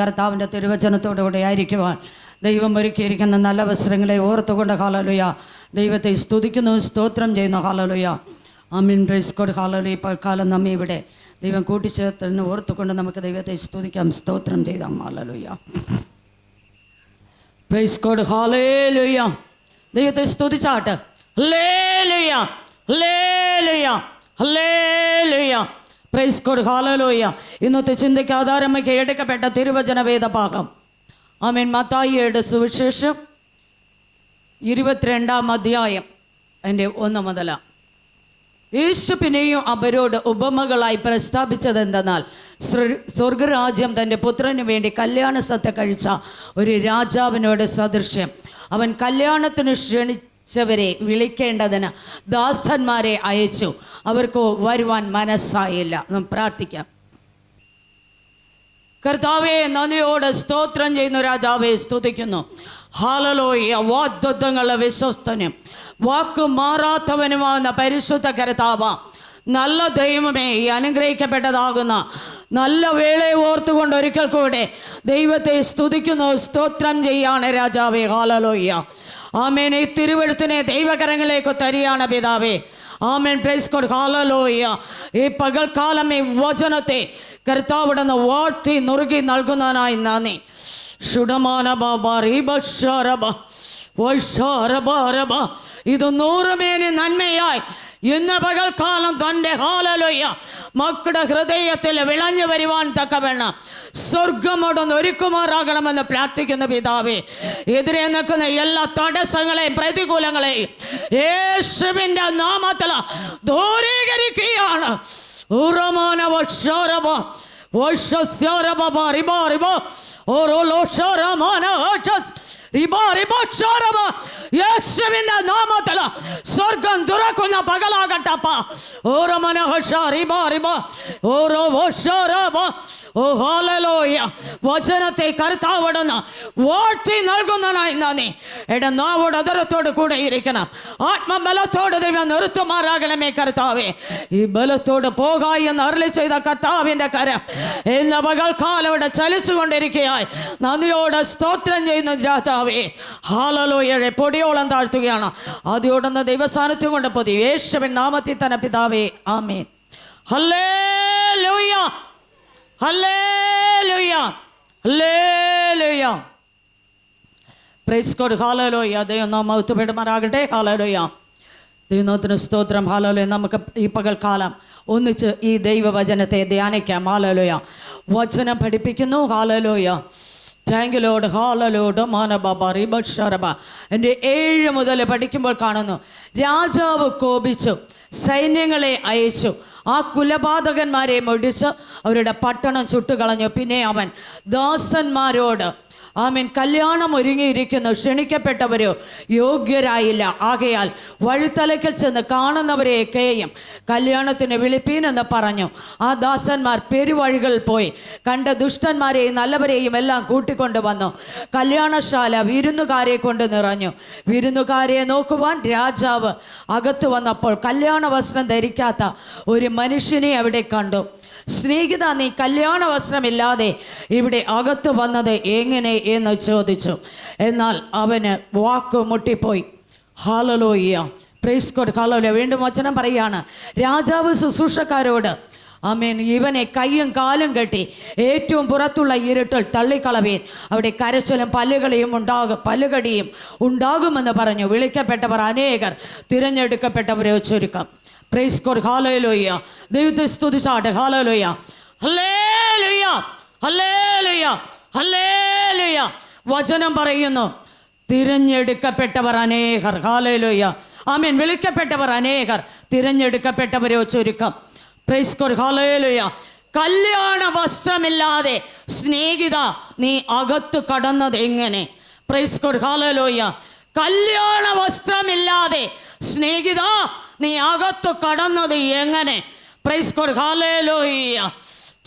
കർത്താവിൻ്റെ തിരുവചനത്തോടുകൂടെ ആയിരിക്കുവാൻ ദൈവം ഒരുക്കിയിരിക്കുന്ന നല്ല അവസരങ്ങളെ ഓർത്തുകൊണ്ട് ഹല്ലേലൂയ ദൈവത്തെ സ്തുതിക്കുന്നു, സ്തോത്രം ചെയ്യുന്നു. ഹല്ലേലൂയ. ആമീൻ. Praise God. ഹല്ലേലൂയ. ഇപ്പോൾ കാലം നമ്മെ ഇവിടെ ദൈവം കൂട്ടിച്ചേർത്തിന് ഓർത്തുകൊണ്ട് നമുക്ക് ദൈവത്തെ സ്തുതിക്കാം, സ്തോത്രം ചെയ്താം. ഹല്ലേലൂയ. Praise God. ഹല്ലേലൂയ. ദൈവത്തെ സ്തുതിച്ചാട്ട്. ഹല്ലേലൂയ, ഹല്ലേലൂയ, ഹല്ലേലൂയ. Praise God. ഹല്ലേലൂയ. ഇന്നത്തെ ചിന്തയ്ക്ക് ആധാരമായി എടുക്കപ്പെട്ട തിരുവചന വേദഭാഗം ആമേൻ മത്തായിയുടെ സുവിശേഷം 22-ാം അധ്യായം അതിൻ്റെ 1 മുതൽ. യേശു പിന്നെയും അവരോട് ഉപമകളായി പ്രസ്താവിച്ചതെന്തെന്നാൽ, സ്വർഗരാജ്യം തൻ്റെ പുത്രന് വേണ്ടി കല്യാണ സദ്യ കഴിച്ച ഒരു രാജാവിനോട് സദൃശ്യം. അവൻ കല്യാണത്തിന് ക്ഷണിച്ചവരെ വിളിക്കേണ്ടതിന് ദാസന്മാരെ അയച്ചു. അവർക്ക് വരുവാൻ മനസ്സായില്ല. നാം പ്രാർത്ഥിക്കാം. കർത്താവേ, നന്ദിയോട് സ്തോത്രം ചെയ്യുന്നു. രാജാവെ സ്തുതിക്കുന്നു. ഹല്ലേലൂയ. വാഗ്ദത്തങ്ങളുടെ വിശ്വസ്തനും വാക്ക് മാറാത്തവനുമാകുന്ന പരിശുദ്ധ കർത്താവ, നല്ല ദൈവമേ, ഈ അനുഗ്രഹിക്കപ്പെട്ടതാകുന്ന നല്ല വേളയെ ഓർത്തുകൊണ്ട് ഒരിക്കൽ കൂടെ ദൈവത്തെ സ്തുതിക്കുന്നു, സ്തോത്രം ചെയ്യാണ് രാജാവേ. ഹല്ലേലൂയ. ആമേൻ. ഈ തിരുവെഴുത്തിനെ ദൈവകരങ്ങളിലേക്ക് തരികയാണ് പിതാവേ. ആമേൻ. Praise God. ഹല്ലേലൂയ. ഈ പകൽക്കാലം ഈ വചനത്തെ കർത്താവിടുന്ന് വാഴ്ത്തി നുറുകി നൽകുന്നതിനായി നന്ദി. ഇത് 100 മേനി നന്മയായി ഇന്ന് പകൽക്കാലം തൻ്റെ ഹല്ലേലൂയ മക്കളുടെ ഹൃദയത്തിൽ വിളഞ്ഞു വരുവാൻ തക്കവണ്ണം സ്വർഗമോടൊന്ന് ഒരുക്കുമാറാകണമെന്ന് പ്രാർത്ഥിക്കുന്ന പിതാവേ. എതിരെ നിൽക്കുന്ന എല്ലാ തടസ്സങ്ങളെയും പ്രതികൂലങ്ങളെയും യേശുവിൻ്റെ നാമത്തിൽ ദൂരീകരിക്കുകയാണ്. യേശുവിന്റെ നാമത്തിൽ സ്വർഗം തുറക്കുന്ന പകലാകട്ടപ്പ. ഓരോ മനോഹ ഓരോ ഓ ഹല്ലേലൂയ. വചനത്തെ കർത്താവിടുന്ന് വാഴ്ത്തി നൽകുന്നതിനായി നന്ദി. നാവോട് അതരത്തോട് കൂടെ ഇരിക്കണം. ആത്മബലത്തോട് ദൈവം നിർത്തുമാറാകണമേ കർത്താവേ. ഈ ബലത്തോട് പോകായി എന്ന് അരുളി ചെയ്ത കർത്താവിൻ്റെ കരം ഇന്ന് പകൽക്കാലം ഇവിടെ ചലിച്ചുകൊണ്ടിരിക്കുകയായി നന്ദിയോട് സ്തോത്രം ചെയ്യുന്നു രാജാവേ. ഹല്ലേലൂയയെ പൊടിയോളം താഴ്ത്തുകയാണ്. ആദ്യോടൊന്ന് ദൈവസാന്നിധ്യം കൊണ്ട് പൊതി യേശുവിൻ നാമത്തിൽ തന്നെ പിതാവേ. ആമേൻ. ഹല്ലേലൂയ, ഹല്ലേലൂയ, ഹല്ലേലൂയ. Praise God. ഹല്ലേലൂയ. ദൈവം നാം മഹത്വപ്പെടുമാറാകട്ടെ. ഹല്ലേലൂയ. ദൈവത്തിന് സ്തോത്രം. ഹല്ലേലൂയ. നമുക്ക് ഈ പകൽക്കാലം ഒന്നിച്ച് ഈ ദൈവവചനത്തെ ധ്യാനിക്കാം. ഹല്ലേലൂയ. വചനം പഠിപ്പിക്കുന്നു. ഹല്ലേലൂയ. Thank you Lord. ഹല്ലേലൂയ. മാനബബ റിബഷറബ. എൻ്റെ 7 മുതൽ പഠിക്കുമ്പോൾ കാണുന്നു, രാജാവ് കോപിച്ചു, സൈന്യങ്ങളെ അയച്ചു, ആ കുലപാതകന്മാരെ മുടിച്ച് അവരുടെ പട്ടണം ചുട്ടുകളഞ്ഞു. പിന്നെ അവൻ ദാസന്മാരോട് ആമേൻ കല്യാണം ഒരുങ്ങിയിരിക്കുന്നു, ക്ഷണിക്കപ്പെട്ടവരോ യോഗ്യരായില്ല. ആകയാൽ വഴിത്തലയ്ക്കൽ ചെന്ന് കാണുന്നവരെയൊക്കെയും കല്യാണത്തിന് വിളിപ്പീനെന്ന് പറഞ്ഞു. ആ ദാസന്മാർ പെരുവഴികളിൽ പോയി കണ്ട ദുഷ്ടന്മാരെയും നല്ലവരെയും എല്ലാം കൂട്ടിക്കൊണ്ടു വന്നു. കല്യാണശാല വിരുന്നുകാരെ കൊണ്ട് നിറഞ്ഞു. വിരുന്നുകാരെ നോക്കുവാൻ രാജാവ് അകത്ത് വന്നപ്പോൾ കല്യാണ വസ്ത്രം ധരിക്കാത്ത ഒരു മനുഷ്യനെ അവിടെ കണ്ടു. സ്നേഹിത, നീ കല്യാണ വസ്ത്രമില്ലാതെ ഇവിടെ അകത്ത് വന്നത് എങ്ങനെ എന്ന് ചോദിച്ചു. എന്നാൽ അവന് വാക്ക് മുട്ടിപ്പോയി. ഹല്ലേലൂയ. Praise God. ഹല്ലേലൂയ. വീണ്ടും വചനം പറയാണ്, രാജാവ് ശുശ്രൂഷക്കാരോട് ആമേൻ ഇവനെ കയ്യും കാലും കെട്ടി ഏറ്റവും പുറത്തുള്ള ഇരുട്ടിൽ തള്ളിക്കളവേൻ, അവിടെ കരച്ചിലും പല്ലുകടിയും ഉണ്ടാകുമെന്ന് പറഞ്ഞു. വിളിക്കപ്പെട്ടവർ അനേകർ, തിരഞ്ഞെടുക്കപ്പെട്ടവരെ ചുരുക്കം. Praise God. ഹല്ലേലൂയ. ദൈവത്തെ സ്തുതിച്ചാട്ടെ. ഹല്ലേലൂയ, ഹല്ലേലൂയ, ഹല്ലേലൂയ, ഹല്ലേലൂയ. വചനം പറയുന്നു, തിരഞ്ഞെടുക്കപ്പെട്ടവർ അനേകർ. ഹല്ലേലൂയ. ആമേൻ. വിളിക്കപ്പെട്ടവർ അനേകർ, തിരഞ്ഞെടുക്കപ്പെട്ടവരെ ചുരുക്കം. Praise God. ഹല്ലേലൂയ. കല്യാണ വസ്ത്രമില്ലാതെ സ്നേഹിത നീ അകത്ത് കടന്നത് എങ്ങനെ? Praise God. ഹല്ലേലൂയ. കല്യാണ വസ്ത്രമില്ലാതെ സ്നേഹിത നീ അകത്ത് കടന്നത് എങ്ങനെ? Praise God. ഹല്ലേലൂയ.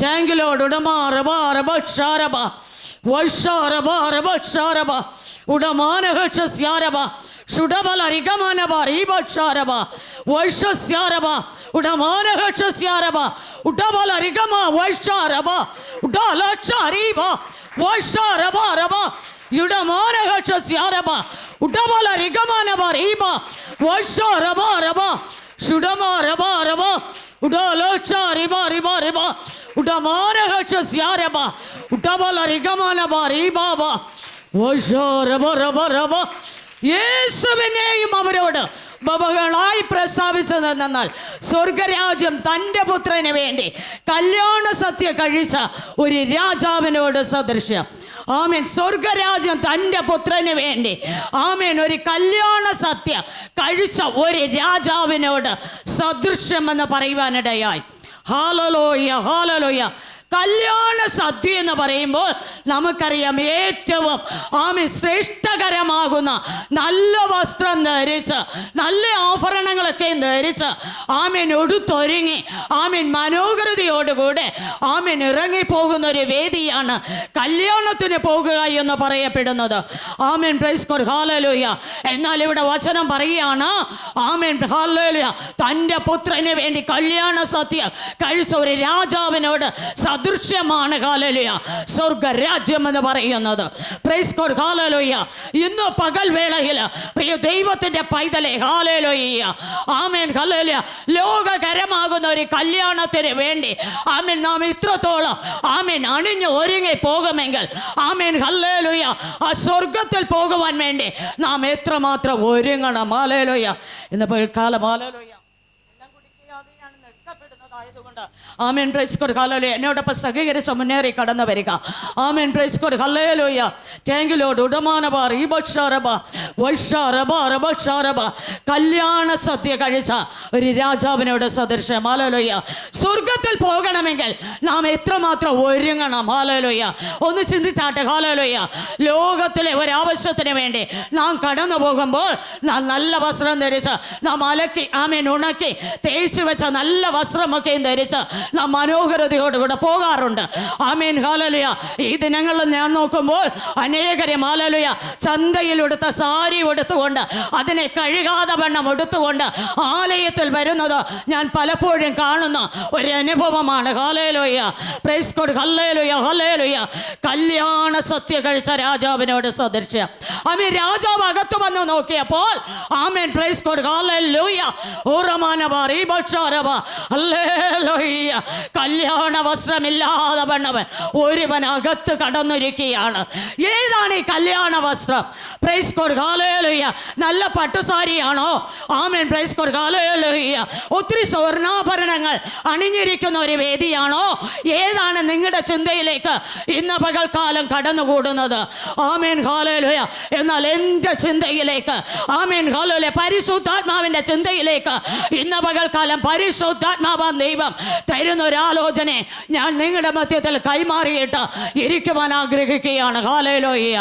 Thank you Lord. ഉടമാറബാറബക്ഷാരബ വൈഷാരബാറബക്ഷാരബ ഉടമാനഹക്ഷസ്യാരബ ഷുഡബലരിഗമനബ റീബക്ഷാരബ വൈഷസ്യാരബ ഉടമാനഹക്ഷസ്യാരബ ഉടബലരിഗമ വൈഷാരബ ഉടലക്ഷരീബ യേശുവിനെയും അവരോട് ബബകളായി പ്രസ്താവിച്ചതെന്നാൽ സ്വർഗരാജ്യം തൻ്റെ പുത്രന് വേണ്ടി കല്യാണ സദ്യ കഴിച്ച ഒരു രാജാവിനോട് സദൃശ്യം. ആമേൻ. സ്വർഗരാജ്യം തൻ്റെ പുത്രന് വേണ്ടി ആമേൻ ഒരു കല്യാണ സദ്യ കഴിച്ച ഒരു രാജാവിനോട് സദൃശ്യമെന്ന് പറയുവാനിടയായി. Hallelujah, hallelujah. കല്യാണ സദ്യ എന്ന് പറയുമ്പോൾ നമുക്കറിയാം ഏറ്റവും ആമേൻ ശ്രേഷ്ഠകരമാകുന്ന നല്ല വസ്ത്രം ധരിച്ച് നല്ല ആഭരണങ്ങളൊക്കെ ധരിച്ച് ആമേൻ ഉടുത്തൊരുങ്ങി ആമേൻ മനോഹരതയോടുകൂടെ ആമേൻ ഇറങ്ങിപ്പോകുന്ന ഒരു വേദിയാണ് കല്യാണത്തിന് പോകുക എന്ന് പറയപ്പെടുന്നത്. ആമേൻ. Praise God. ഹല്ലേലൂയ. എന്നാൽ ഇവിടെ വചനം പറയുകയാണ് ആമേൻ ഹല്ലേലൂയ തൻ്റെ പുത്രന് വേണ്ടി കല്യാണ സദ്യ കഴിച്ച ഒരു രാജാവിനോട് ദൃശ്യമാണ് ഹല്ലേലൂയ സ്വർഗരാജ്യം എന്ന് പറയുന്നത്. Price God. ഹല്ലേലൂയ. ഇന്ന് പകൽ വേളയിൽ പ്രിയ ദൈവത്തിന്റെ പൈതലെ ഹല്ലേലൂയ ആമേൻ ഹല്ലേലൂയ ലോകകരമാകുന്ന ഒരു കല്യാണത്തിന് വേണ്ടി ആമേൻ നാം ഇത്രത്തോളം ആമേൻ അണിഞ്ഞു ഒരുങ്ങി പോകുമെങ്കിൽ ആമേൻ ഹല്ലേലൂയ ആ സ്വർഗത്തിൽ പോകുവാൻ വേണ്ടി നാം എത്രമാത്രം ഒരുങ്ങണം. ഹല്ലേലൂയ. ഇന്ന് പകൽക്കാലം ഹല്ലേലൂയ ആമേൻ. Praise God. ഹല്ലേലൂയ. എന്നോടൊപ്പം സഹകരിച്ച് മുന്നേറി കടന്നു വരിക. ആമേൻ. Praise God. ഹല്ലേലൂയ. Thank you Lord. ഉടമാനബാർ ഈ ബക്ഷാറബ വൈഷാറബ റബക്ഷാറബ കല്യാണ സദ്യ കഴിച്ച ഒരു രാജാവിനോട് സദൃശ്യം. ഹല്ലേലൂയ. സ്വർഗത്തിൽ പോകണമെങ്കിൽ നാം എത്രമാത്രം ഒരുങ്ങണം. ഹല്ലേലൂയ. ഒന്ന് ചിന്തിച്ചാട്ടെ. ഹല്ലേലൂയ. ലോകത്തിലെ ഒരാവശ്യത്തിന് വേണ്ടി നാം കടന്നു പോകുമ്പോൾ നാം നല്ല വസ്ത്രം ധരിച്ച് നാം അലക്കി ആമേൻ ഉണക്കി തേച്ച് വെച്ച നല്ല വസ്ത്രമൊക്കെയും ധരിച്ച് നാം മനോഹരതയോടുകൂടെ പോകാറുണ്ട്. ആമേൻ. ഹല്ലേലൂയ. ഈ ദിനങ്ങളിൽ ഞാൻ നോക്കുമ്പോൾ അനേകരെ ഹല്ലേലൂയ ചന്തയിലെടുത്ത സാരി എടുത്തുകൊണ്ട് അതിനെ കഴുകാതെ വണ്ണം എടുത്തുകൊണ്ട് ആലയത്തിൽ വരുന്നത് ഞാൻ പലപ്പോഴും കാണുന്ന ഒരു അനുഭവമാണ്. ഹല്ലേലൂയ. Praise God. ഹല്ലേലൂയ, ഹല്ലേലൂയ. കല്യാണ സദ്യ കഴിച്ച രാജാവിനോട് സദൃശ്യം. ആമേൻ. രാജാവ് അകത്ത് വന്ന് നോക്കിയപ്പോൾ ആമേൻ. Praise God. ഹല്ലേലൂയ. ഓറമാനബാർ ഈ ബക്ഷാരബ ഹല്ലേലൂയ കല്യാണ വസ്ത്രമില്ലാതെ വണ്ണവൻ ഒരുവൻ അകത്ത് കടന്നിരിക്കുകയാണ്. ഏതാണ് ഈ കല്യാണ വസ്ത്രം? Praise God. ഹല്ലേലൂയ. നല്ല പട്ടുസാരിയാണോ? ആമേൻ. Praise God. ഹല്ലേലൂയ. ഒത്തിരി സ്വർണ്ണാഭരണങ്ങൾ അണിഞ്ഞിരിക്കുന്ന ഒരു വേദിയാണോ? ഏതാണ് നിങ്ങളുടെ ചിന്തയിലേക്ക് ഇന്ന് പകൽക്കാലം കടന്നുകൂടുന്നത്? ആമേൻ. ഹല്ലേലൂയ. എന്നാൽ എൻ്റെ ചിന്തയിലേക്ക് ആമേൻ ഹല്ലേലൂയ പരിശുദ്ധാത്മാവിൻ്റെ ചിന്തയിലേക്ക് ഇന്ന് പകൽക്കാലം പരിശുദ്ധാത്മാവാൻ ദൈവം തരുന്ന ഒരു ആലോചനയെ ഞാൻ നിങ്ങളുടെ മധ്യത്തിൽ കൈമാറിയിട്ട് ഇരിക്കുവാൻ ആഗ്രഹിക്കുകയാണ്. ഹല്ലേലൂയ.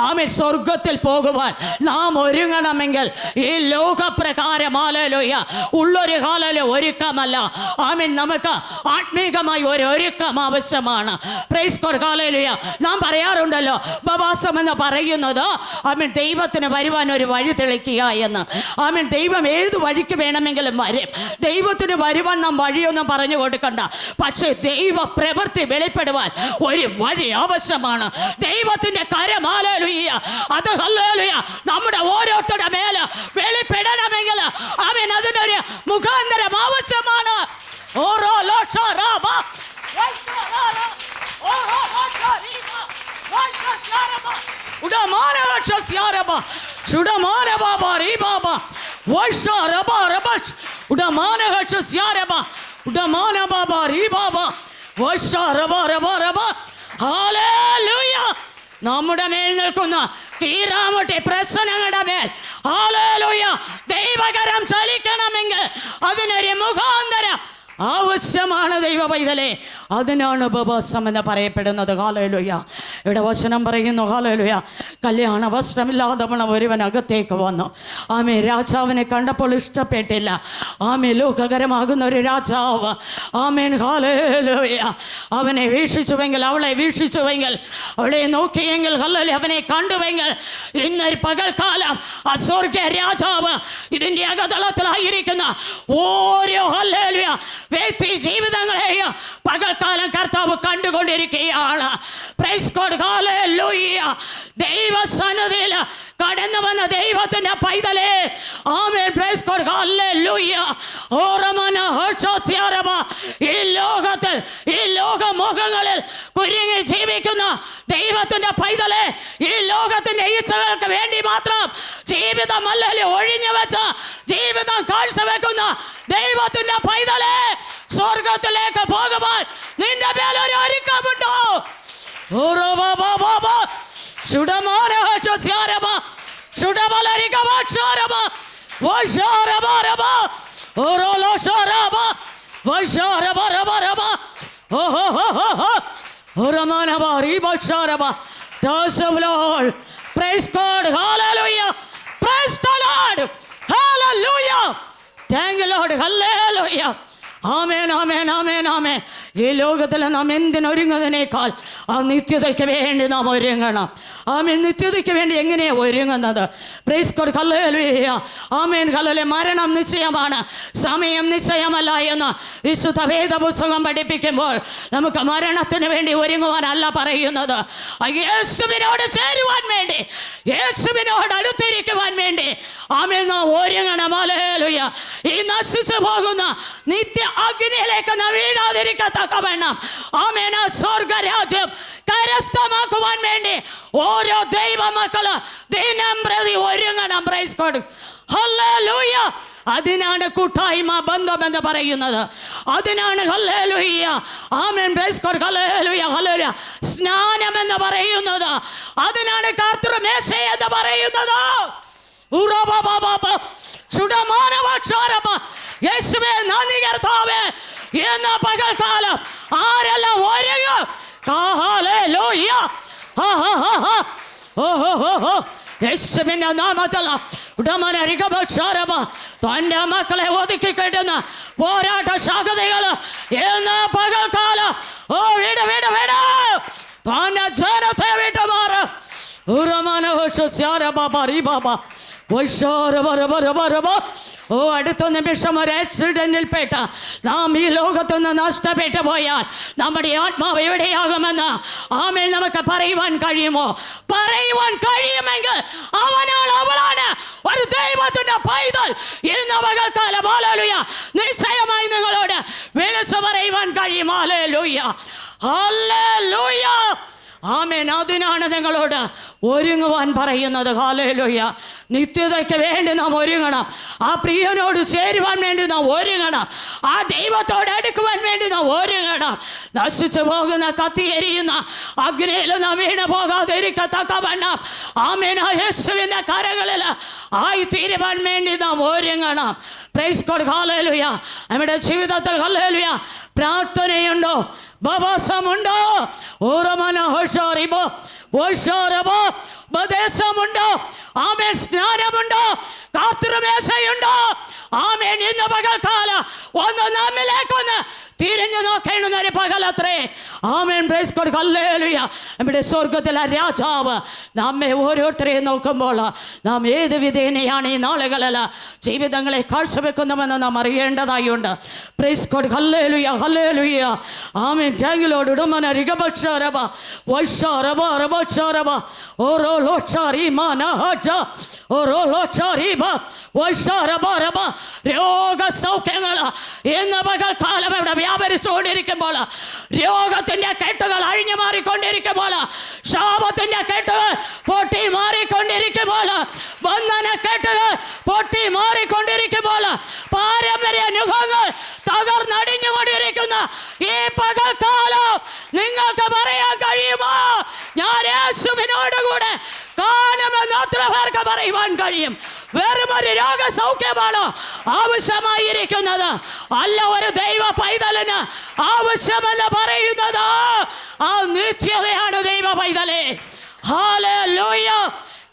ആമേൻ. സ്വർഗത്തിൽ പോകുവാൻ നാം ഒരുങ്ങണമെങ്കിൽ ഈ ലോകപ്രകാരം ഹല്ലേലൂയ ഉള്ളൊരു ഹല്ലേലൂയ ഒരുക്കമല്ല. ആമേൻ. നമുക്ക് ആത്മീകമായി ഒരു ഒരുക്കം ആവശ്യമാണ്. Price God. ഹല്ലേലൂയ. നാം പറയാറുണ്ടല്ലോ ഉപവാസം എന്ന് പറയുന്നത് ആമേൻ ദൈവത്തിന് വരുവാൻ ഒരു വഴി തെളിക്കുക എന്ന്. ആമേൻ. ദൈവം ഏത് വഴിക്ക് വേണമെങ്കിലും വരും. ദൈവത്തിന് വരുവാൻ നാം വഴിയൊന്നും പറഞ്ഞു കൊടുക്കണ്ട. പക്ഷേ ദൈവ പ്രവൃത്തി വെളിപ്പെടുവാൻ ഒരു വഴി ആവശ്യമാണ്. ദൈവത്തിന്റെ കരം ഹല്ലേലൂയ അത് ഹല്ലേലൂയ നമ്മുടെ ഓരോരുത്തരുടെ മേൽ വെളിപ്പെടണമെങ്കിൽ ആമേൻ അതിനൊരു മുഖാന്തരം ആവശ്യമാണ്. ഓരോ ലോഷറാബ ഓരോ ലോഷരീബ വൽകശാരബ ഉടമാനവക്ഷസ്യാരബ ശുടമാനബാബ റീബാബ വൈഷാരബ റബച്ച് ഉടമാനവക്ഷസ്യാരബ ഉടമാനബാബ റീബാബ വൈഷാരബ റബ റബ. ഹല്ലേലൂയ. നമ്മുടെ മേൽ നിൽക്കുന്ന കീറാമട്ടെ പ്രശ്നങ്ങളുടെ മേൽ ഹല്ലേലൂയ ദൈവകരം ചലിക്കണമെങ്കിൽ അതിനൊരു മുഖാന്തരം ആവശ്യമാണ്. ദൈവ പൈതലേ, അതിനാണ് ഉപവാസം എന്ന് പറയപ്പെടുന്നത്. ഹല്ലേലൂയ. ഇവിടെ വചനം പറയുന്നു ഹല്ലേലൂയ കല്യാണ വസ്ത്രമില്ലാതെ ഒരുവൻ അകത്തേക്ക് വന്നു. ആമേ രാജാവിനെ കണ്ടപ്പോൾ ഇഷ്ടപ്പെട്ടില്ല. ആമേ ലോകകരമാകുന്ന ഒരു രാജാവ് ആമേൻ ഹല്ലേലൂയ അവനെ വീക്ഷിച്ചുവെങ്കിൽ അവളെ വീക്ഷിച്ചുവെങ്കിൽ അവളെ നോക്കിയെങ്കിൽ ഹല്ലേലൂയ അവനെ കണ്ടുവെങ്കിൽ ഇന്നൊരു പകൽക്കാലം അസ്വർഗ്യ രാജാവ് ഇതിൻ്റെ അകതളത്തിലായിരിക്കുന്ന ഓരോ ഹല്ലേലൂയ വ്യക്തി ജീവിതങ്ങളെയും പകൽ പകൽക്കാലം കർത്താവ് കണ്ടുകൊണ്ടിരിക്കുകയാണ്. പ്രൈസ് ഗോഡ്, ഹല്ലേലൂയ. ദൈവസന്നിധിയിൽ കടന്നു വന്ന ദൈവത്തിന്റെ പൈതലേ, ആമേൻ. പ്രൈസ് ഗോഡ്, ഹല്ലേലൂയ. ഓറമന ഹോഷോത്യാരബ. ഈ ലോകത്തിൽ, ഈ ലോകമുഖങ്ങളിൽ കുരുങ്ങി ജീവിക്കുന്ന ദൈവത്തിന്റെ പൈതലേ, ഈ ലോകത്തിന്റെ ഈച്ചകൾക്ക് വേണ്ടി മാത്രം ജീവിതമല്ലല്ലോ ഒഴിഞ്ഞു വെച്ച ജീവിതം കാഴ്ചവെക്കുന്ന ദൈവത്തിന്റെ പൈതലേ, സ്വർഗത്തിലേക്ക് പോകുവാൻ നിന്റെ മേലൊരു ഒരുക്കമുണ്ടോ? Praise the Lord. Praise God. Hallelujah. Praise the Lord. Hallelujah. Thank you, Lord. Hallelujah. ആമേൻ, ആമേൻ, ആമേൻ, ആമേൻ. ഈ ലോകത്തിൽ നാം എന്തിനൊരുങ്ങുന്നതിനേക്കാൾ ആ നിത്യതയ്ക്ക് വേണ്ടി നാം ഒരുങ്ങണം. ആമേൻ. നിത്യതയ്ക്ക് വേണ്ടി എങ്ങനെയാണ് ഒരുങ്ങുന്നത്? പ്രൈസ് ഗോഡ്, ഹല്ലേലൂയ. ആമേൻ, ഹല്ലേലൂയ. മരണം നിശ്ചയമാണ്, സമയം നിശ്ചയമല്ല എന്ന് വിശുദ്ധ വേദപുസ്തകം പഠിപ്പിക്കുമ്പോൾ നമുക്ക് മരണത്തിന് വേണ്ടി ഒരുങ്ങുവാനല്ല പറയുന്നത്, യേശുവിനോട് ചേരുവാൻ വേണ്ടി, യേശുവിനോട് അടുത്തിരിക്കുവാൻ വേണ്ടി ആമേൻ നാം ഒരുങ്ങണം. ഹല്ലേലൂയ. ഈ നശിച്ചു പോകുന്ന നിത്യ അഗ്നിയിലേക്ക് നാം വീഴാതിരിക്കത്തക്കവണ്ണം ആമേൻ സ്വർഗരാജ്യം കരസ്ഥമാക്കുവാൻ വേണ്ടി ഓരോ ദൈവമക്കള് ദിനം പ്രതി ഒരുങ്ങണം. Price God, hallelujah. അതിനാണ് കൂട്ടായ്മ, ബന്ധം എന്ന് പറയുന്നത്. അതിനാണ് ഹല്ലേലൂയ, ആമേൻ. പ്രൈസ് ഗോഡ്, ഹല്ലേലൂയ, ഹല്ലേലൂയ. സ്നാനം എന്ന് പറയുന്നത്, അതിനാണ് കർത്തൃമേശ എന്ന് പറയുന്നത്. യേശുവേ നന്ദി കർത്താവേ. എന്ന പകൽക്കാലം ആരെല്ലാം ഒരുങ്ങും? ഹല്ലേലൂയ. യേശുവിന്റെ നാമത്തിൽ തന്റെ മക്കളെ ഒതുക്കി കെട്ടുന്ന പോരാട്ട ശാഖതകള് എന്ന പകൽക്കാലം വീട് വീട് വീട് തന്റെ ജനത്തെ വിട്ടുമാറ്. അടുത്ത നിമിഷം ഒരു ആക്സിഡന്റിൽപ്പെട്ട നാം ഈ ലോകത്തുനിന്ന് നഷ്ടപ്പെട്ടു പോയാൽ നമ്മുടെ ആത്മാവ് എവിടെയാകുമെന്ന് ആമേൻ നമുക്ക് പറയുവാൻ കഴിയുമോ? പറയുവാൻ കഴിയുമെങ്കിൽ അവനാണ്, അവളാണ് ഒരു ദൈവത്തിന്റെ പൈതൽ. ഇന്ന് പകൽക്കാലം ഹല്ലേലൂയ നിശ്ചയമായി നിങ്ങളോട് വിളിച്ചു പറയുവാൻ കഴിയും. ഹല്ലേലൂയ, ഹല്ലേലൂയ, ആമേൻ. അതിനാണ് നിങ്ങളോട് ഒരുങ്ങുവാൻ പറയുന്നത്. ഹല്ലേലൂയ. നിത്യതയ്ക്ക് വേണ്ടി നാം ഒരുങ്ങണം. ആ പ്രിയനോട് ചേരുവാൻ വേണ്ടി നാം ഒരുങ്ങണം. ആ ദൈവത്തോട് അടുക്കുവാൻ വേണ്ടി നാം ഒരുങ്ങണം. നശിച്ചു പോകുന്ന കത്തിയെരിയുന്ന അഗ്നിയിൽ നാം വീണ് പോകാതിരിക്കത്തക്കവണ്ണം ആമേൻ യേശുവിൻ്റെ കരങ്ങളിൽ ആയി തീരുവാൻ വേണ്ടി നാം ഒരുങ്ങണം. പ്രൈസ് ഗോഡ്, ഹല്ലേലൂയ. നമ്മുടെ ജീവിതത്തിൽ ഹല്ലേലൂയ പ്രാർത്ഥനയുണ്ടോ? ഉപവാസമുണ്ടോ? ഉപദേശമുണ്ടോ? ആമേൻ. സ്നാനമുണ്ടോ? കർത്തൃമേശയുണ്ടോ? ആമേൻ. ഇന്ന് പകൽക്കാലം ഒന്ന് നമ്മിലേക്കൊന്ന് തിരിഞ്ഞു നോക്കേണ്ടുന്ന ഒരു പകലത്രേ. ആമേൻ. പ്രൈസ് ഗോഡ്, ഹല്ലേലൂയ. നമ്മുടെ സ്വർഗത്തിലെ രാജാവ് നമ്മെ ഓരോരുത്തരെയും നോക്കുമ്പോൾ നാം ഏത് വിധേനയാണ് ഈ നാളുകളിൽ ജീവിതങ്ങളെ കാഴ്ചവെക്കുന്നുവെന്ന് നാം അറിയേണ്ടതായുണ്ട്. പ്രൈസ് ഗോഡ്, ഹല്ലേലൂയ, ഹല്ലേലൂയ. ആമേൻ. താങ്കളോട് ഉടമന റിഗബക്ഷരബ വൈഷാരബ റബക്ഷരബ ഓരോ ലോക്ഷാരിമാന ഹജ ഓരോ ലോക്ഷാരിബ വൈഷാരബ. രോഗസൗഖ്യങ്ങൾ ഇന്ന് പകൽക്കാലം ഇവിടെ വ്യാപരിച്ചുകൊണ്ടിരിക്കുമ്പോൾ, രോഗത്തിന്റെ കെട്ടുകൾ അഴിഞ്ഞു മാറിക്കൊണ്ടിരിക്കുമ്പോൾ, ശാപത്തിന്റെ കെട്ടുകൾ പൊട്ടി മാറിക്കൊണ്ടിരിക്കുമ്പോൾ, ബന്ധന കെട്ടുകൾ പൊട്ടി മാറിക്കൊണ്ടിരിക്കുമ്പോൾ, പാരമ്പര്യ അനുഭവങ്ങൾ തകർന്നടിഞ്ഞുകൊണ്ടിരിക്കുന്ന ഈ പകൽക്കാലം നിങ്ങൾക്ക് പറയാൻ കഴിയുമോ? ഞാൻ യേശുവിനോട് കൂടെ കാണുമെന്ന് എത്ര പേർക്ക് പറയുവാൻ കഴിയും? വെറും ഒരു രോഗസൗഖ്യമാണോ ആവശ്യമായിരിക്കുന്നത്? അല്ല, ഒരു ദൈവ പൈതലിന് ആവശ്യമെന്ന് പറയുന്നത് ആ നിത്യതയാണ് ദൈവ പൈതലേ. ഹല്ലേലൂയ.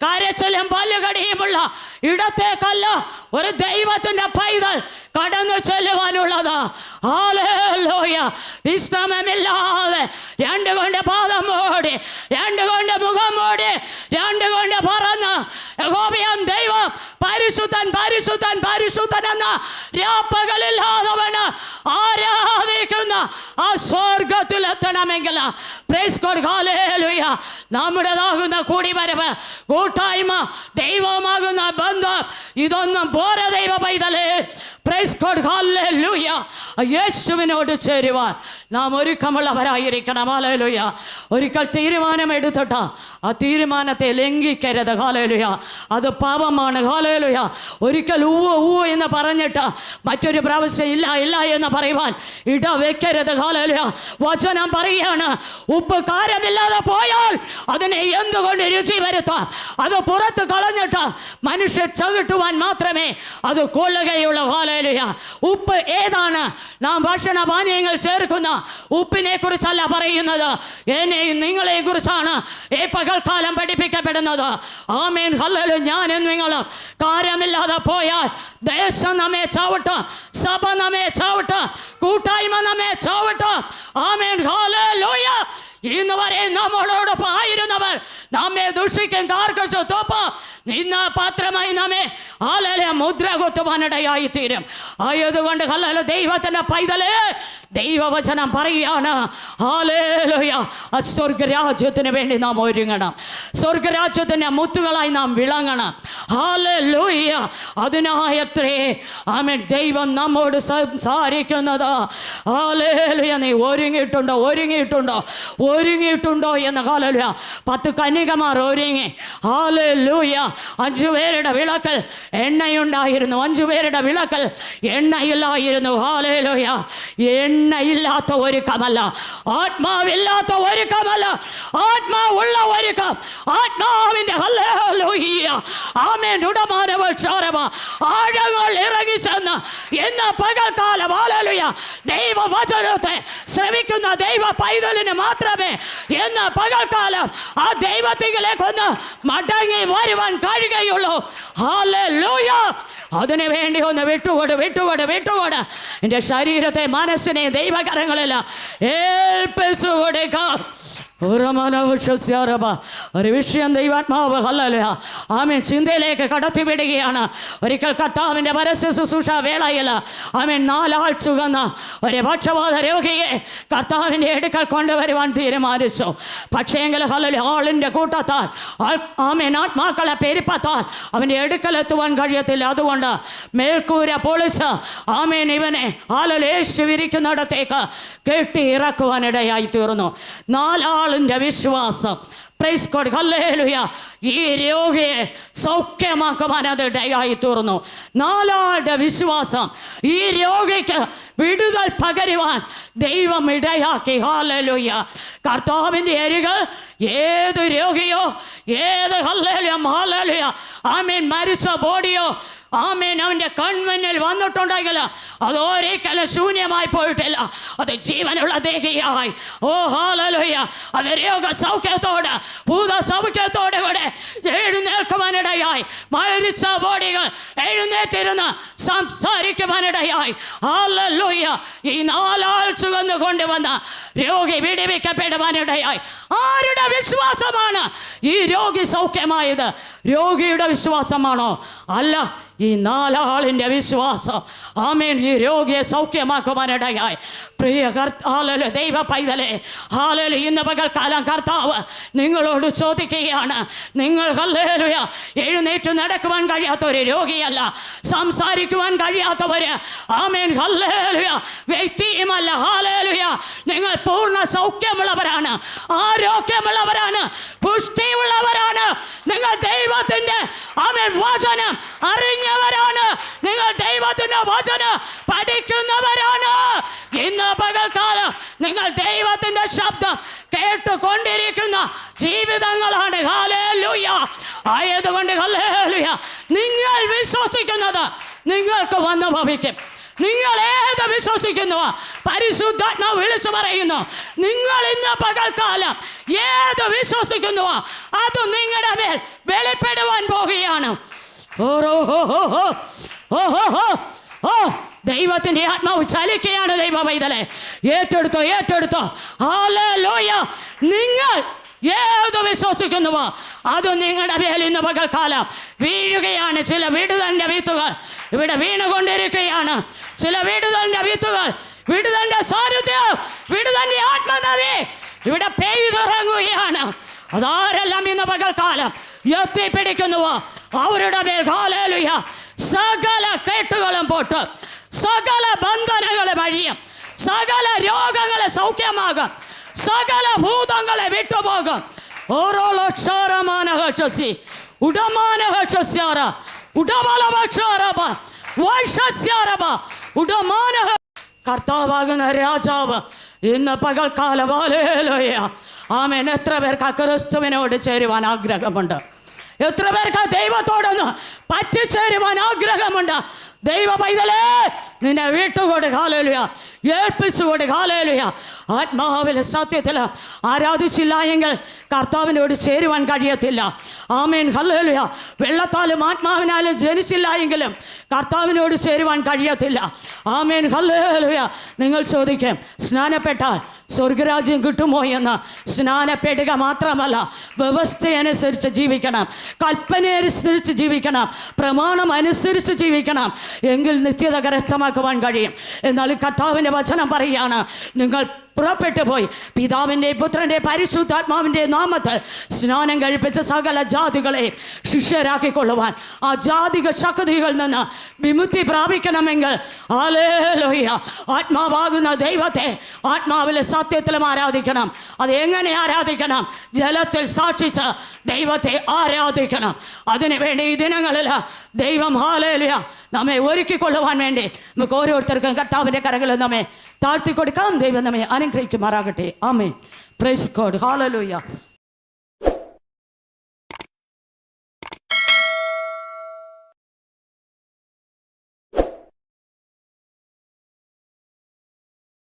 കരച്ചിലും പല്ലുകടിയുമുള്ള ഇടത്തേക്കല്ല ഒരു ദൈവത്തിന്റെ പൈതൽ കടന്നു ചെല്ലുവാനുള്ളത്. ഹല്ലേലൂയ. വിശ്രമമില്ലാതെ രണ്ട് കൊണ്ട് പാദം മൂടി, രണ്ട് കൊണ്ട് മുഖം മൂടി, രണ്ട് കൊണ്ട് പറന്ന് യഹോവയാം ദൈവം പരിശുദ്ധൻ പരിശുദ്ധൻ പരിശുദ്ധൻ എന്ന രാപ്പകലില്ലാതെ ആരാധിക്കുന്ന ആ സ്വർഗത്തിലെത്തണമെങ്കിൽ പ്രൈസ് ഗോഡ് ഹല്ലേലൂയ നമ്മുടേതാകുന്ന കൂടിവരവ്, കൂട്ടായ്മ, ദൈവമാകുന്ന ബന്ധം, ഇതൊന്നും പോരാ ദൈവ പൈതലേ. പ്രൈസ് ഗോഡ് ഹല്ലേലൂയ. യേശുവിനോട് ചേരുവാൻ നാം ഒരുക്കമുള്ളവരായിരിക്കണം. ഹല്ലേലൂയ. ഒരിക്കൽ തീരുമാനമെടുത്തിട്ട് ആ തീരുമാനത്തെ ലംഘിക്കരുത്. ഹല്ലേലൂയ. അത് പാപമാണ്. ഹല്ലേലൂയ. ഒരിക്കൽ ഊ എന്ന് പറഞ്ഞിട്ട് മറ്റൊരു പ്രാവശ്യം ഇല്ല ഇല്ല എന്ന് പറയുവാൻ ഇടവെക്കരുത്. ഹല്ലേലൂയ. വചനം പറയുകയാണ്, ഉപ്പ് കാരമില്ലാതെ പോയാൽ അതിനെ എന്തുകൊണ്ട് രുചി വരുത്താം? അത് പുറത്ത് കളഞ്ഞിട്ട് മനുഷ്യർ ചവിട്ടുവാൻ മാത്രമേ അത് കൊള്ളുകയുള്ളൂ. ഹല്ലേലൂയ. ഉപ്പ് ഏതാണ്? നാം ഭക്ഷണ പാനീയങ്ങൾ ചേർക്കുന്ന ഉപ്പിനെ കുറിച്ചല്ല പറയുന്നത്, എന്നെയും നിങ്ങളെ കുറിച്ചാണ് ഈ പകൽക്കാലം പഠിപ്പിക്കപ്പെടുന്നത്. Amen hallelujah. ഞാനും നിങ്ങളും കാര്യമില്ലാതെ പോയാൽ ദേശം നമ്മെ ചവിട്ടും, സഭ നമ്മെ ചവിട്ടും, കൂട്ടായ്മ നമ്മെ ചവിട്ടും. ആമേൻ ഹല്ലേലൂയ. ഇന്ന് വരെ നമ്മളോടൊപ്പം ആയിരുന്നവർ നമ്മെ ദുഷിക്കും, കാർക്കച്ചു തോപ്പം നിന്ന പാത്രമായി നമ്മെ ഹല്ലേലൂയ മുദ്ര കുത്തുവാനിടയായി തീരും. ആയതുകൊണ്ട് ഹല്ലേലൂയ ദൈവത്തിന്റെ പൈതലേ, ദൈവവചനം പറയുകയാണ് ഹല്ലേലൂയ സ്വർഗരാജ്യത്തിന് വേണ്ടി നാം ഒരുങ്ങണം. സ്വർഗരാജ്യത്തിൻ്റെ മുത്തുകളായി നാം വിളങ്ങണം. ഹല്ലേലൂയ. അതിനായത്രേ ആമേൻ ദൈവം നമ്മോട് സംസാരിക്കുന്നത്. ഹല്ലേലൂയ. നീ ഒരുങ്ങിയിട്ടുണ്ടോ? ഒരുങ്ങിയിട്ടുണ്ടോ? ഒരുങ്ങിയിട്ടുണ്ടോ എന്ന്. ഹല്ലേലൂയ. 10 കന്യകമാർ ഒരുങ്ങി. ഹല്ലേലൂയ. 5 പേരുടെ വിളക്കൽ എണ്ണയുണ്ടായിരുന്നു, 5 പേരുടെ വിളക്കൽ എണ്ണയില്ലായിരുന്നു. ഹല്ലേലൂയ. എണ്ണയില്ലാത്ത ഒരുക്കമല്ല, ആത്മാവില്ലാത്ത ഒരുക്കമല്ല, ആത്മാവുള്ള ഒരുക്കം. ആത്മാവിന്റെ ഹല്ലേലൂയ ആമേൻ ഉടമാനവൾ ക്ഷാരവ ആഴങ്ങൾ ഇറങ്ങിച്ചെന്ന് ഇന്ന് പകൽക്കാലം ഹല്ലേലൂയ ദൈവവചനത്തെ ശ്രവിക്കുന്ന ദൈവ പൈതലിന് മാത്രമേ ഇന്ന് പകൽക്കാലം ആ ദൈവത്തിലേക്കൊന്ന് മടങ്ങി വരുവാൻ കഴിയുകയുള്ളൂ. ഹല്ലേലൂയ. അതിനു വേണ്ടി ഒന്ന് വിട്ടുകൊട് എൻ്റെ ശരീരത്തെ മനസ്സിനെ ദൈവകരങ്ങളിൽ ഏൽപ്പിച്ചു കൊടുക്കാം. ഒരു വിഷയം ദൈവാത്മാവ് ഹല്ലേലൂയ ആമേൻ ചിന്തയിലേക്ക് കടത്തിവിടുകയാണ്. ഒരിക്കൽ കർത്താവിൻ്റെ പരസ്യ ശുശ്രൂഷ വേളയിൽ ആമേൻ 4 ആൾ ചുവന്ന ഒരു പക്ഷവാത രോഗിയെ കർത്താവിൻ്റെ അടുക്കൽ കൊണ്ടുവരുവാൻ തീരുമാനിച്ചു. പക്ഷേ എങ്കിൽ ഹല്ലേലൂയ ആളിൻ്റെ കൂട്ടത്താൽ ആമേൻ ആത്മാക്കളെ പെരുപ്പത്താൽ അവൻ്റെ അടുക്കലെത്തുവാൻ കഴിയത്തില്ല. അതുകൊണ്ട് മേൽക്കൂര പൊളിച്ച് ആമേൻ ഇവനെ ഹല്ലേലൂയ യേശു ഇരിക്കുന്നിടത്തേക്ക് കെട്ടി ഇറക്കുവാനിടയായി തീർന്നു. 4 ആളിൻ്റെ വിശ്വാസം പ്രൈസ് ഗോഡ് ഹല്ലേലൂയ ഈ രോഗിയെ സൗഖ്യമാക്കുവാൻ അത് ഇടയായി തീർന്നു. 4 ആളുടെ വിശ്വാസം ഈ രോഗിക്ക് വിടുതൽ പകരുവാൻ ദൈവം ഇടയാക്കി. ഹല്ലേലൂയ. കർത്താവിൻ്റെ അരികിൽ ഏത് രോഗിയോ, ഏത് ഹല്ലേലൂയ ആമേൻ മരിച്ച ബോഡിയോ ആമേൻ അവൻ്റെ കൺമുന്നിൽ വന്നിട്ടുണ്ടെങ്കിൽ അത് ഒരിക്കലും ശൂന്യമായി പോയിട്ടില്ല. അത് ജീവനുള്ള ദേഹിയായി ഓ ഹല്ലേലൂയ അത് രോഗസൗഖ്യത്തോട് ഭൂതസൗഖ്യത്തോടെ കൂടെ എഴുന്നേൽക്കുവാനിടയായി. മരിച്ച ബോഡികൾ എഴുന്നേറ്റിരുന്ന് സംസാരിക്കുവാനിടയായി. ഹല്ലേലൂയ. ഈ 4 ആൾ ചുവന്നു കൊണ്ടുവന്ന രോഗി വിടുവിക്കപ്പെടുവാനിടയായി. ആരുടെ വിശ്വാസമാണ് ഈ രോഗി സൗഖ്യമായത്? രോഗിയുടെ വിശ്വാസമാണോ? അല്ല, ഈ 4 ആളിൻ്റെ വിശ്വാസം ആമേൻ ഈ രോഗിയെ സൗഖ്യമാക്കുവാനിടയായി. പ്രിയ ഹല്ലേലൂയ ദൈവ പൈതലേ, ഹല്ലേലൂയ ഇന്ന് പകൽക്കാലം കർത്താവ് നിങ്ങളോട് ചോദിക്കുകയാണ്. നിങ്ങൾ ഹല്ലേലൂയ എഴുന്നേറ്റ് നടക്കുവാൻ കഴിയാത്ത ഒരു രോഗിയല്ല, സംസാരിക്കുവാൻ കഴിയാത്തവര് ആമേൻ ഹല്ലേലൂയ വ്യക്തിയുമല്ല. ഹല്ലേലൂയ നിങ്ങൾ പൂർണ്ണ സൗഖ്യമുള്ളവരാണ്, ആരോഗ്യമുള്ളവരാണ്, പുഷ്ടിയുള്ളവരാണ്. നിങ്ങൾ ദൈവത്തിൻ്റെ ആമേൻ വചനം അറിഞ്ഞവരാണ്, നിങ്ങൾ ദൈവത്തിൻ്റെ വചനം പഠിക്കുന്നവരാണ്. ഇന്ന് പകൽക്കാലം നിങ്ങൾ ദൈവത്തിൻ്റെ ശബ്ദം കേട്ടുകൊണ്ടിരിക്കുന്ന ജീവിതങ്ങളാണ്. ഹല്ലേലൂയ. ആയതുകൊണ്ട് ഹല്ലേലൂയ നിങ്ങൾ വിശ്വസിക്കുന്നത് നിങ്ങൾക്ക് വന്നു ഭവിക്കും. നിങ്ങൾ ഏത് വിശ്വസിക്കുന്നുവോ പരിശുദ്ധാത്മാവ് വിളിച്ചു പറയുന്നു. നിങ്ങൾ ഇന്ന് പകൽക്കാലം ഏത് വിശ്വസിക്കുന്നുവോ അത് നിങ്ങളുടെ മേൽ വെളിപ്പെടുവാൻ പോകുകയാണ്. ദൈവത്തിൻ്റെ ആത്മാവ് ചലിക്കുകയാണ്. ദൈവ പൈതലേ ഏറ്റെടുത്തോ. ഹല്ലേലൂയ. നിങ്ങൾ ഏത് വിശ്വസിക്കുന്നുവോ അത് നിങ്ങളുടെ മേൽ ഇന്ന് പകൽക്കാലം വീഴുകയാണ്. ചില വിടുതലിൻ്റെ വിത്തുകൾ ഇവിടെ വീണുകൊണ്ടിരിക്കുകയാണ്. ചില വിടുതലിൻ്റെ വിത്തുകൾ, വിടുതലിൻ്റെ സാന്നിധ്യം ഇവിടെ പെയ്തിറങ്ങുകയാണ്. അതാരെല്ലാം ഇന്ന് പകൽക്കാലം എത്തിപ്പിടിക്കുന്നുവോ അവരുടെ മേൽ ഹല്ലേലൂയ സകല കെട്ടുകളും പൊട്ട്, സകല ബന്ധനങ്ങളെ വഴിയും, സകല രോഗങ്ങളെ സൗഖ്യമാകും, സകല ഭൂതങ്ങളെ വിട്ടുപോകും. ഓരോ ലക്ഷരമാനഹി ഉടമാനഹ്യാറ ഉടബലവക്ഷാരഭ വൈശ്യരഭ ഉടമാനഹ. കർത്താവാകുന്ന രാജാവ് ഇന്ന് പകൽക്കാലം ഹല്ലേലൂയ ആമേൻ. എത്ര പേർക്ക് ക്രിസ്തുവിനോട് ചേരുവാൻ ആഗ്രഹമുണ്ട്? എത്ര പേർക്ക് ദൈവത്തോടൊന്ന് പറ്റിച്ചേരുവാൻ ആഗ്രഹമുണ്ട്? ദൈവ പൈതലേ, നിന്നെ വിട്ടുകൊട് ഹല്ലേലൂയ, ഏൽപ്പിച്ചുകൊട് ഹല്ലേലൂയ. ആത്മാവിലെ സത്യത്തിൽ ആരാധിച്ചില്ല എങ്കിൽ കർത്താവിനോട് ചേരുവാൻ കഴിയത്തില്ല. Amen hallelujah. വെള്ളത്താലും ആത്മാവിനാലും ജനിച്ചില്ല എങ്കിലും കർത്താവിനോട് ചേരുവാൻ കഴിയത്തില്ല. Amen hallelujah. നിങ്ങൾ ചോദിക്കും, സ്നാനപ്പെട്ടാൽ സ്വർഗരാജ്യം കിട്ടുമോ എന്ന്. സ്നാനപ്പെടുക മാത്രമല്ല, വ്യവസ്ഥയനുസരിച്ച് ജീവിക്കണം, കൽപ്പനയനുസരിച്ച് ജീവിക്കണം, പ്രമാണം അനുസരിച്ച് ജീവിക്കണം. എങ്കിൽ നിത്യത കരസ്ഥമാക്കുവാൻ കഴിയും. എന്നാൽ കർത്താവിൻ്റെ വചനം പറയുകയാണ്, നിങ്ങൾ പുറപ്പെട്ടു പോയി പിതാവിൻ്റെ പുത്രൻ്റെ പരിശുദ്ധാത്മാവിൻ്റെ നാമത്തിൽ സ്നാനം കഴിപ്പിച്ച സകല ജാതികളെ ശിഷ്യരാക്കിക്കൊള്ളുവാൻ. ആ ജാതിക ശക്തികളിൽ നിന്ന് വിമുക്തി പ്രാപിക്കണമെങ്കിൽ ഹല്ലേലൂയ ആത്മാവാകുന്ന ദൈവത്തെ ആത്മാവിലെ സത്യത്തിലും ആരാധിക്കണം. അത് എങ്ങനെ ആരാധിക്കണം? ജലത്തിൽ സാക്ഷിച്ച് ദൈവത്തെ ആരാധിക്കണം. അതിനുവേണ്ടി ഈ ദിനങ്ങളിൽ ദൈവം ഹല്ലേലൂയ നമ്മെ ഒരുക്കിക്കൊള്ളുവാൻ വേണ്ടി നമുക്ക് ഓരോരുത്തർക്കും കർത്താവിൻ്റെ കരങ്ങളിൽ നമ്മെ താഴ്ത്തിക്കൊടുക്കാം. ദൈവം നമ്മെ അനുഗ്രഹിക്കുമാറാകട്ടെ. ആമേൻ. Praise God. ഹല്ലേലൂയ.